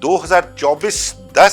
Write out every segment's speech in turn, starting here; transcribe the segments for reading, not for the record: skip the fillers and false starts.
2024 10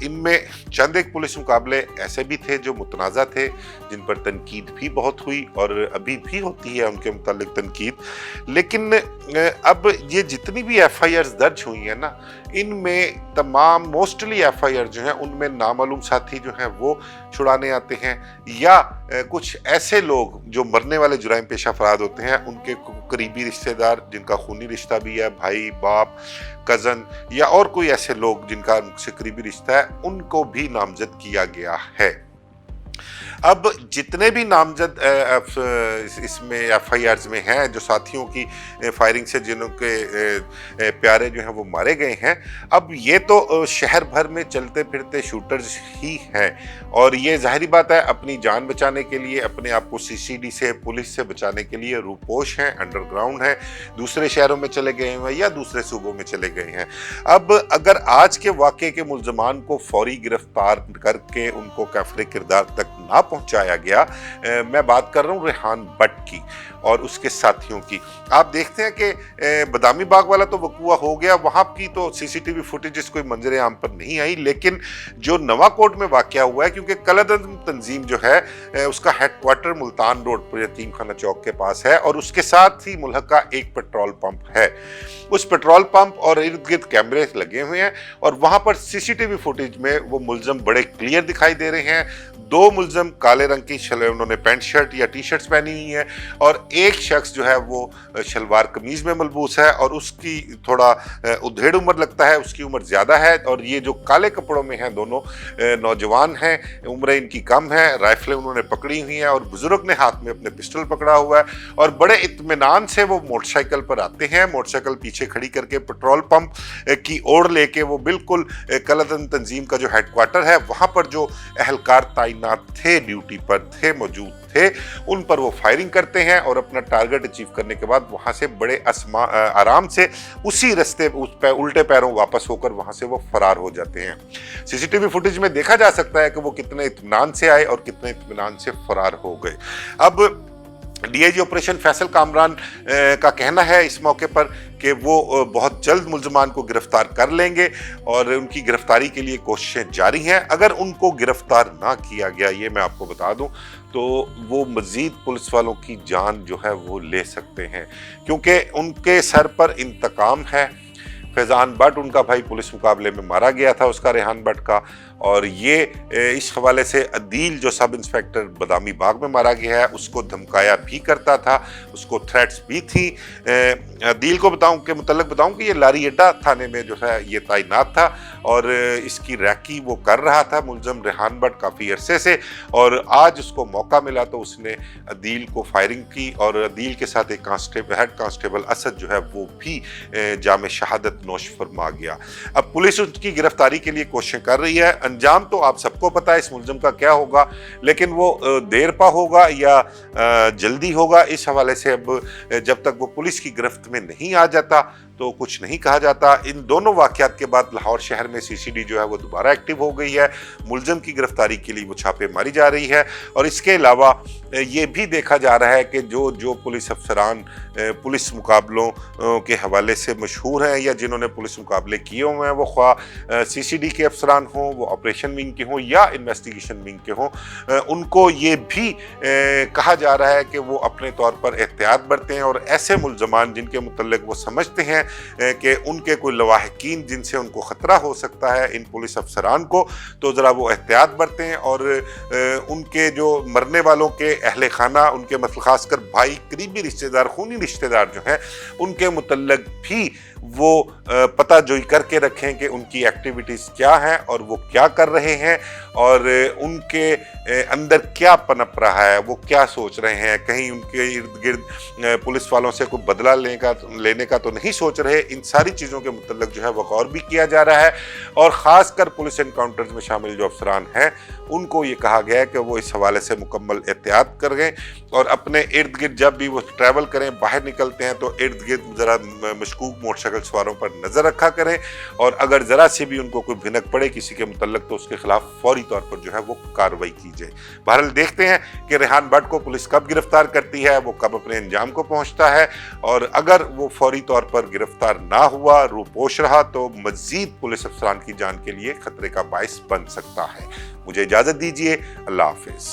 ان میں چند ایک پولیس مقابلے ایسے بھی تھے جو متنازع تھے، جن پر تنقید بھی بہت ہوئی اور ابھی بھی ہوتی ہے ان کے متعلق تنقید۔ لیکن اب یہ جتنی بھی ایف آئی آرز درج ہوئی ہیں نا، ان میں تمام موسٹلی ایف آئی آر جو ہیں ان میں نامعلوم ساتھی جو ہیں وہ چھڑانے آتے ہیں، یا کچھ ایسے لوگ جو مرنے والے جرائم پیش افراد ہوتے ہیں ان کے قریبی رشتہ دار جن کا خونی رشتہ بھی ہے، بھائی، باپ، کزن، یا اور کوئی ایسے لوگ جن کا ان سے قریبی رشتہ ہے، ان کو بھی نامزد کیا گیا ہے۔ اب جتنے بھی نامزد اس میں ایف آئی آرز میں ہیں، جو ساتھیوں کی فائرنگ سے جنہوں کے پیارے جو ہیں وہ مارے گئے ہیں، اب یہ تو شہر بھر میں چلتے پھرتے شوٹرز ہی ہیں، اور یہ ظاہری بات ہے اپنی جان بچانے کے لیے، اپنے آپ کو سی سی ڈی سے، پولیس سے بچانے کے لیے روپوش ہیں، انڈر گراؤنڈ ہیں، دوسرے شہروں میں چلے گئے ہیں یا دوسرے صوبوں میں چلے گئے ہیں۔ اب اگر آج کے واقعے کے ملزمان کو فوری گرفتار کر کے ان کو کافر کردار تک نہ پہنچایا گیا، میں بات کر رہا ہوں ریحان بٹ کی اور اس کے ساتھیوں کی۔ آپ دیکھتے ہیں کہ بادامی باغ والا تو وقوع ہو گیا، وہاں کی تو سی سی ٹی وی فوٹیجز کوئی منظر عام پر نہیں آئی، لیکن جو نواں کوٹ میں واقعہ ہوا ہے، کیونکہ کالعدم تنظیم جو ہے اس کا ہیڈ کوارٹر ملتان روڈ پر یتیم خانہ چوک کے پاس ہے، اور اس کے ساتھ ہی ملحقہ ایک پیٹرول پمپ ہے۔ اس پیٹرول پمپ اور ارد گرد کیمرے لگے ہوئے ہیں، اور وہاں پر سی سی ٹی وی فوٹیج میں وہ ملزم بڑے کلیئر دکھائی دے رہے ہیں۔ دو ملزم کالے رنگ کی انہوں نے پینٹ شرٹ یا ٹی شرٹس پہنی ہوئی ہیں، اور ایک شخص جو ہے وہ شلوار قمیض میں ملبوس ہے، اور اس کی تھوڑا ادھیڑ عمر لگتا ہے، اس کی عمر زیادہ ہے، اور یہ جو کالے کپڑوں میں ہیں دونوں نوجوان ہیں، عمریں ان کی کم ہیں، رائفلیں انہوں نے پکڑی ہوئی ہیں، اور بزرگ نے ہاتھ میں اپنے پسٹل پکڑا ہوا ہے، اور بڑے اطمینان سے وہ موٹر سائیکل پر آتے ہیں، موٹر سائیکل پیچھے کھڑی کر کے پیٹرول پمپ کی اوڑ لے کے وہ بالکل کالعدم تنظیم کا جو ہیڈ کوارٹر ہے وہاں پر جو اہلکار تعینات تھے، ڈیوٹی پر تھے، موجود تھے، ان پر وہ فائرنگ کرتے ہیں، اور اپنا ٹارگٹ اچیو کرنے کے بعد وہاں سے بڑے آرام سے اسی رستے اس پہ الٹے پیروں واپس ہو کر وہاں سے وہ فرار ہو جاتے ہیں۔ سی سی ٹی وی فوٹیج میں دیکھا جا سکتا ہے کہ وہ کتنے اطمینان سے آئے اور کتنے اطمینان سے فرار ہو گئے۔ اب D I G operation Faisal Kamran کا کہنا ہے اس موقع پر کہ وہ بہت جلد ملزمان کو گرفتار کر لیں گے، اور ان کی گرفتاری کے لیے کوششیں جاری ہیں۔ اگر ان کو گرفتار نہ کیا گیا، یہ میں آپ کو بتا دوں، تو وہ مزید پولیس والوں کی جان جو ہے وہ لے سکتے ہیں، کیونکہ ان کے سر پر انتقام ہے۔ فیضان بٹ ان کا بھائی پولیس مقابلے میں مارا گیا تھا، اس کا ریحان بٹ کا، اور یہ اس حوالے سے عدیل جو سب انسپیکٹر بادامی باغ میں مارا گیا ہے اس کو دھمکایا بھی کرتا تھا، اس کو تھریٹس بھی تھی۔ عدیل کو متعلق بتاؤں کہ یہ لاری اڈا تھانے میں جو ہے یہ تعینات تھا، اور اس کی ریکی وہ کر رہا تھا ملزم ریحان بٹ کافی عرصے سے، اور آج اس کو موقع ملا تو اس نے عدیل کو فائرنگ کی، اور عدیل کے ساتھ ایک ہیڈ کانسٹیبل اسد جو ہے وہ بھی جام شہادت نوش فرما گیا۔ اب پولیس اس کی گرفتاری کے لیے کوششیں کر رہی ہے۔ انجام تو آپ سب کو پتا ہے اس ملزم کا کیا ہوگا، لیکن وہ دیر پا ہوگا یا جلدی ہوگا، اس حوالے سے اب جب تک وہ پولیس کی گرفت میں نہیں آ جاتا تو کچھ نہیں کہا جاتا۔ ان دونوں واقعات کے بعد لاہور شہر میں سی سی ڈی جو ہے وہ دوبارہ ایکٹیو ہو گئی ہے، ملزم کی گرفتاری کے لیے وہ چھاپے ماری جا رہی ہے، اور اس کے علاوہ یہ بھی دیکھا جا رہا ہے کہ جو پولیس افسران پولیس مقابلوں کے حوالے سے مشہور ہیں یا جنہوں نے پولیس مقابلے کیے ہوئے ہیں، وہ خواہ سی سی ڈی کے افسران ہوں، وہ آپریشن ونگ کے ہوں یا انویسٹیگیشن ونگ کے ہوں، ان کو یہ بھی کہا جا رہا ہے کہ وہ اپنے طور پر احتیاط برتیں، اور ایسے ملزمان جن کے متعلق وہ سمجھتے ہیں کہ ان کے کوئی لواحقین جن سے ان کو خطرہ ہو سکتا ہے ان پولیس افسران کو، تو ذرا وہ احتیاط برتیں، اور ان کے جو مرنے والوں کے اہل خانہ، ان کے مثلا خاص کر بھائی، قریبی رشتہ دار، خونی رشتہ دار جو ہیں، ان کے متعلق بھی وہ پتہ جوئی کر کے رکھیں کہ ان کی ایکٹیویٹیز کیا ہیں اور وہ کیا کر رہے ہیں، اور ان کے اندر کیا پنپ رہا ہے، وہ کیا سوچ رہے ہیں، کہیں ان کے ارد گرد پولیس والوں سے کوئی بدلہ لینے کا تو نہیں سوچ رہے۔ ان ساری چیزوں کے متعلق جو ہے وہ غور بھی کیا جا رہا ہے، اور خاص کر پولیس انکاؤنٹرز میں شامل جو افسران ہیں ان کو یہ کہا گیا ہے کہ وہ اس حوالے سے مکمل احتیاط کریں، اور اپنے ارد گرد جب بھی وہ ٹریول کریں، باہر نکلتے ہیں تو ارد گرد ذرا مشکوک موٹر شکل سواروں پر نظر رکھا کریں اور اگر ذرا سے بھی ان کو کوئی بھنک پڑے کسی کے متعلق تو اس کے خلاف فوری طور پر جو ہے وہ کارروائی کی جائے۔ بہرحال دیکھتے ہیں کہ ریحان بٹ کو پولیس کب گرفتار کرتی ہے، وہ کب اپنے انجام کو پہنچتا ہے، اور اگر وہ فوری طور پر گرفتار نہ ہوا، روپوش رہا، تو مزید پولیس افسران کی جان کے لیے خطرے کا باعث بن سکتا ہے۔ مجھے اجازت دیجیے، اللہ حافظ۔